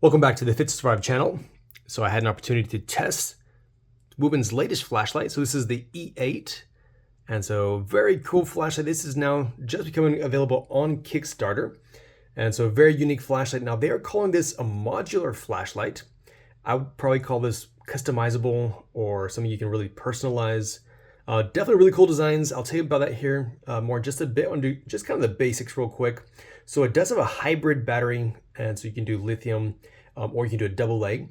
Welcome back to the Fit to Survive channel. So I had an opportunity to test Wuben's latest flashlight. So this is the E8, and so very cool flashlight. This is now just becoming available on Kickstarter, and so very unique flashlight. Now they are calling this a modular flashlight. I would probably call this customizable or something you can really personalize. Definitely really cool designs. I'll tell you about that here more in just a bit. I'll do just kind of the basics real quick. So it does have a hybrid battery, and so you can do lithium or you can do a double A.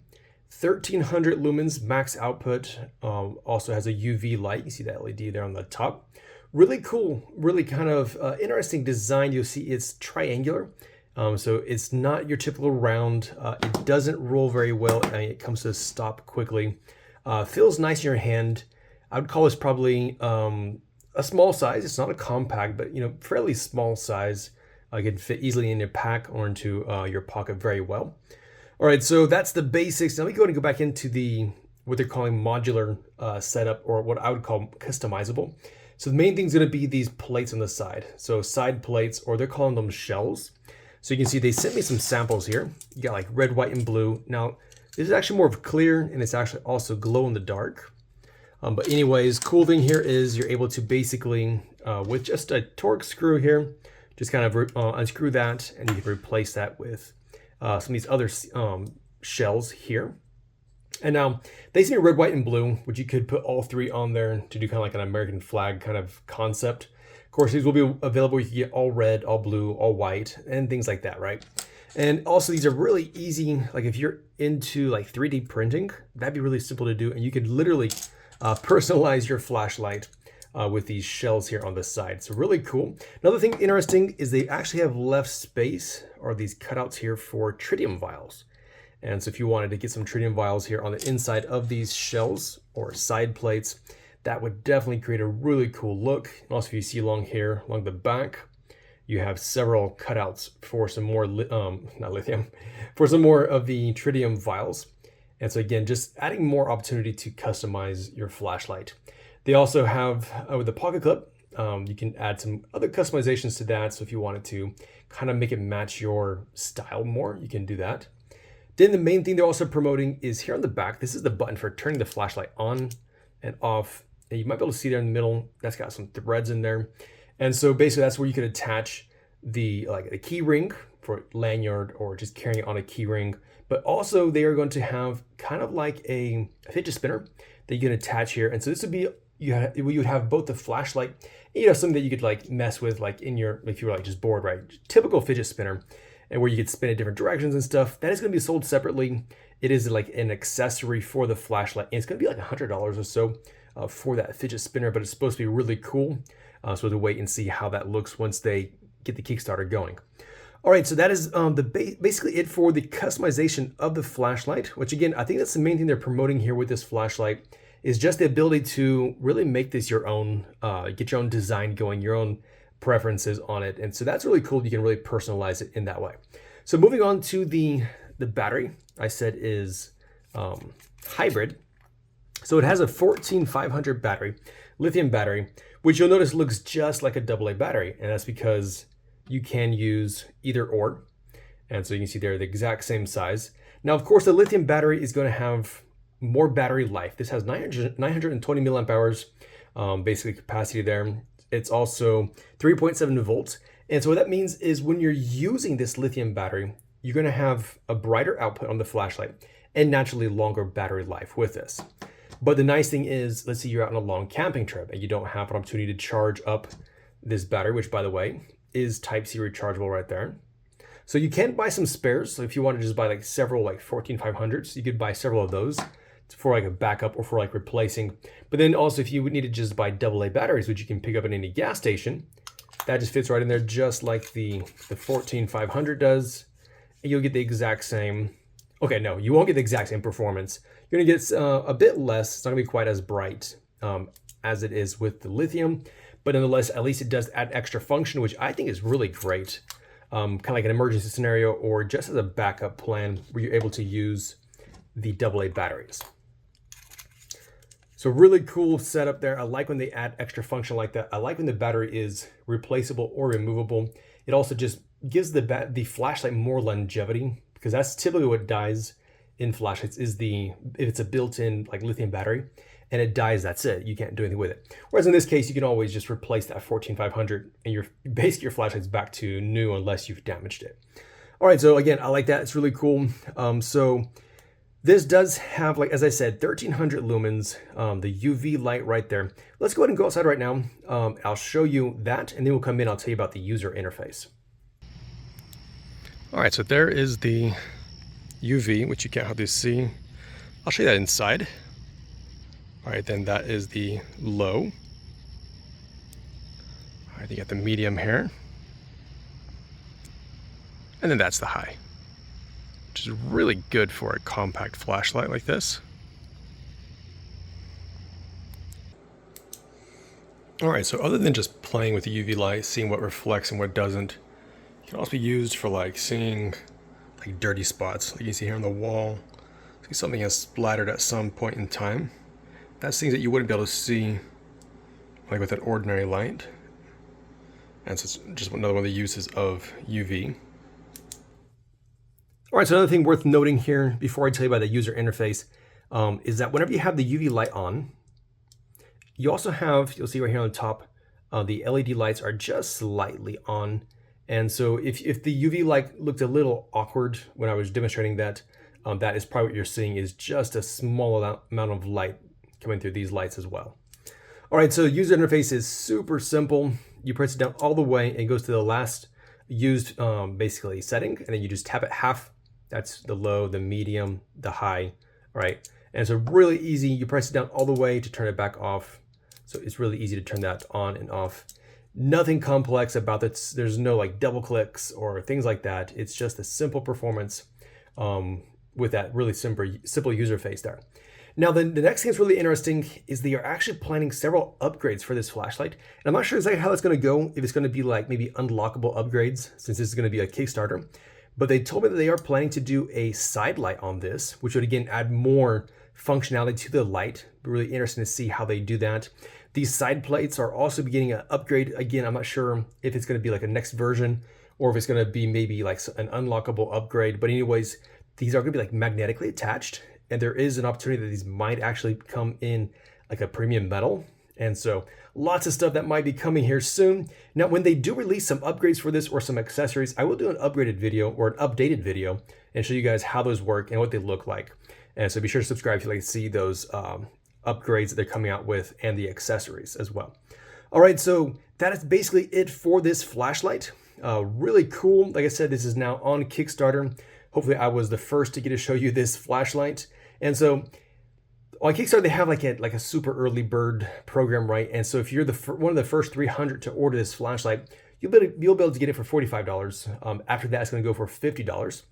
1300 lumens max output. Also has a UV light. You see that LED there on the top. Really cool, really kind of interesting design. You'll see it's triangular. So it's not your typical round. It doesn't roll very well, and it comes to a stop quickly. Feels nice in your hand. I would call this probably a small size. It's not a compact, but fairly small size. It can fit easily in your pack or into your pocket very well. All right, so that's the basics. Now let me go ahead and go back into what they're calling modular setup, or what I would call customizable. So the main thing is going to be these plates on the side. So side plates, or they're calling them shells. So you can see they sent me some samples here. You got like red, white, and blue. Now this is actually more of clear, and it's actually also glow in the dark. But anyways, cool thing here is you're able to basically, with just a torque screw here, just kind of unscrew that, and you can replace that with some of these other shells here. And now they see red, white, and blue, which you could put all three on there to do kind of like an American flag kind of concept. Of course, these will be available. You can get all red, all blue, all white, and things like that, right? And also these are really easy. Like if you're into like 3D printing, that'd be really simple to do. And you could literally personalize your flashlight with these shells here on the side. So really cool. Another thing interesting is they actually have left space, or these cutouts here, for tritium vials. And so if you wanted to get some tritium vials here on the inside of these shells or side plates, that would definitely create a really cool look. And also if you see along here, along the back, you have several cutouts for some more, not lithium, for some more of the tritium vials. And so again, just adding more opportunity to customize your flashlight. They also have, with the pocket clip, you can add some other customizations to that. So if you wanted to kind of make it match your style more, you can do that. Then the main thing they're also promoting is here on the back. This is the button for turning the flashlight on and off. And you might be able to see there in the middle, that's got some threads in there. And so basically that's where you could attach the key ring for lanyard, or just carrying it on a key ring. But also they are going to have kind of like a fidget spinner that you can attach here. And so this would be, you would have both the flashlight, something that you could like mess with, like if you were like just bored, right? Typical fidget spinner, and where you could spin in different directions and stuff. That is going to be sold separately. It is like an accessory for the flashlight, and it's going to be like $100 or so for that fidget spinner, but it's supposed to be really cool. So we'll wait and see how that looks once they get the Kickstarter going. All right, so that is basically it for the customization of the flashlight, which again, I think that's the main thing they're promoting here with this flashlight, is just the ability to really make this your own, get your own design going, your own preferences on it. And so that's really cool. You can really personalize it in that way. So moving on to the battery, I said is hybrid. So it has a 14500 battery, lithium battery, which you'll notice looks just like a AA battery. And that's because you can use either or. And so you can see they're the exact same size. Now, of course, the lithium battery is going to have more battery life. This has 920 milliamp hours, basically capacity there. It's also 3.7 volts. And so what that means is when you're using this lithium battery, you're going to have a brighter output on the flashlight and naturally longer battery life with this. But the nice thing is, let's say you're out on a long camping trip and you don't have an opportunity to charge up this battery, which by the way, is Type-C rechargeable right there. So you can buy some spares. So if you want to just buy like several like 14500s, you could buy several of those for like a backup or for like replacing. But then also if you would need to just buy AA batteries, which you can pick up at any gas station, that just fits right in there just like the 14500 does. And you'll get the exact same, okay, no, you won't get the exact same performance. You're gonna get a bit less. It's not gonna be quite as bright as it is with the lithium, but nonetheless, at least it does add extra function, which I think is really great. Kind of like an emergency scenario, or just as a backup plan where you're able to use the AA batteries. So really cool setup there. I like when they add extra function like that. I like when the battery is replaceable or removable. It also just gives the flashlight more longevity because that's typically what dies in flashlights is if it's a built-in like lithium battery and it dies, that's it. You can't do anything with it. Whereas in this case, you can always just replace that 14500 and basically your flashlight's back to new unless you've damaged it. All right, so again, I like that. It's really cool. So this does have, like, as I said, 1300 lumens, the UV light right there. Let's go ahead and go outside right now. I'll show you that, and then we'll come in, I'll tell you about the user interface. All right, so there is the UV, which you can't hardly see. I'll show you that inside. All right, then that is the low. All right, you got the medium here. And then that's the high, which is really good for a compact flashlight like this. All right, so other than just playing with the UV light, seeing what reflects and what doesn't, it can also be used for like seeing like dirty spots, like you see here on the wall. See something has splattered at some point in time. That's things that you wouldn't be able to see like with an ordinary light. And so it's just another one of the uses of UV. All right, so another thing worth noting here before I tell you about the user interface is that whenever you have the UV light on, you also have, you'll see right here on the top, the LED lights are just slightly on. And so if the UV light looked a little awkward when I was demonstrating that, that is probably what you're seeing is just a small amount of light coming through these lights as well. All right, so user interface is super simple. You press it down all the way and it goes to the last used basically setting, and then you just tap it half. That's the low, the medium, the high, all right? And so really easy, you press it down all the way to turn it back off. So it's really easy to turn that on and off. Nothing complex about this. There's no like double clicks or things like that. It's just a simple performance with that really simple user face there. Now, the next thing that's really interesting is they are actually planning several upgrades for this flashlight. And I'm not sure exactly how that's gonna go, if it's gonna be like maybe unlockable upgrades, since this is gonna be a Kickstarter. But they told me that they are planning to do a side light on this, which would again add more functionality to the light. Really interesting to see how they do that. These side plates are also getting an upgrade. Again, I'm not sure if it's going to be like a next version or if it's going to be maybe like an unlockable upgrade. But anyways, these are going to be like magnetically attached. And there is an opportunity that these might actually come in like a premium metal. And so lots of stuff that might be coming here soon. Now, when they do release some upgrades for this or some accessories, I will do an upgraded video or an updated video and show you guys how those work and what they look like. And so be sure to subscribe if you'd like to see those upgrades that they're coming out with and the accessories as well. All right, so that is basically it for this flashlight. Really cool. Like I said, this is now on Kickstarter. Hopefully I was the first to get to show you this flashlight. And so on Kickstarter, they have like a super early bird program, right? And so if you're one of the first 300 to order this flashlight, you'll be able to get it for $45. After that, it's going to go for $50.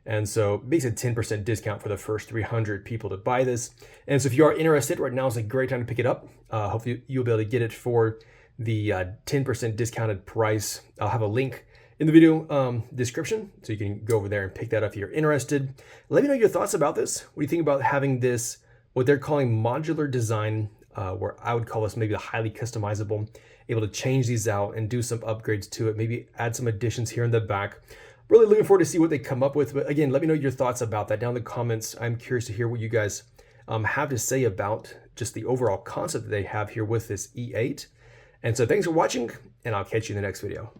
And so basically a 10% discount for the first 300 people to buy this. And so if you are interested, right now is a great time to pick it up. Hopefully you'll be able to get it for the 10% discounted price. I'll have a link in the video description, so you can go over there and pick that up if you're interested. Let me know your thoughts about this. What do you think about having this, what they're calling modular design, where I would call this maybe the highly customizable, able to change these out and do some upgrades to it, maybe add some additions here in the back. Really looking forward to see what they come up with. But again, let me know your thoughts about that down in the comments. I'm curious to hear what you guys have to say about just the overall concept that they have here with this E8. And so thanks for watching, and I'll catch you in the next video.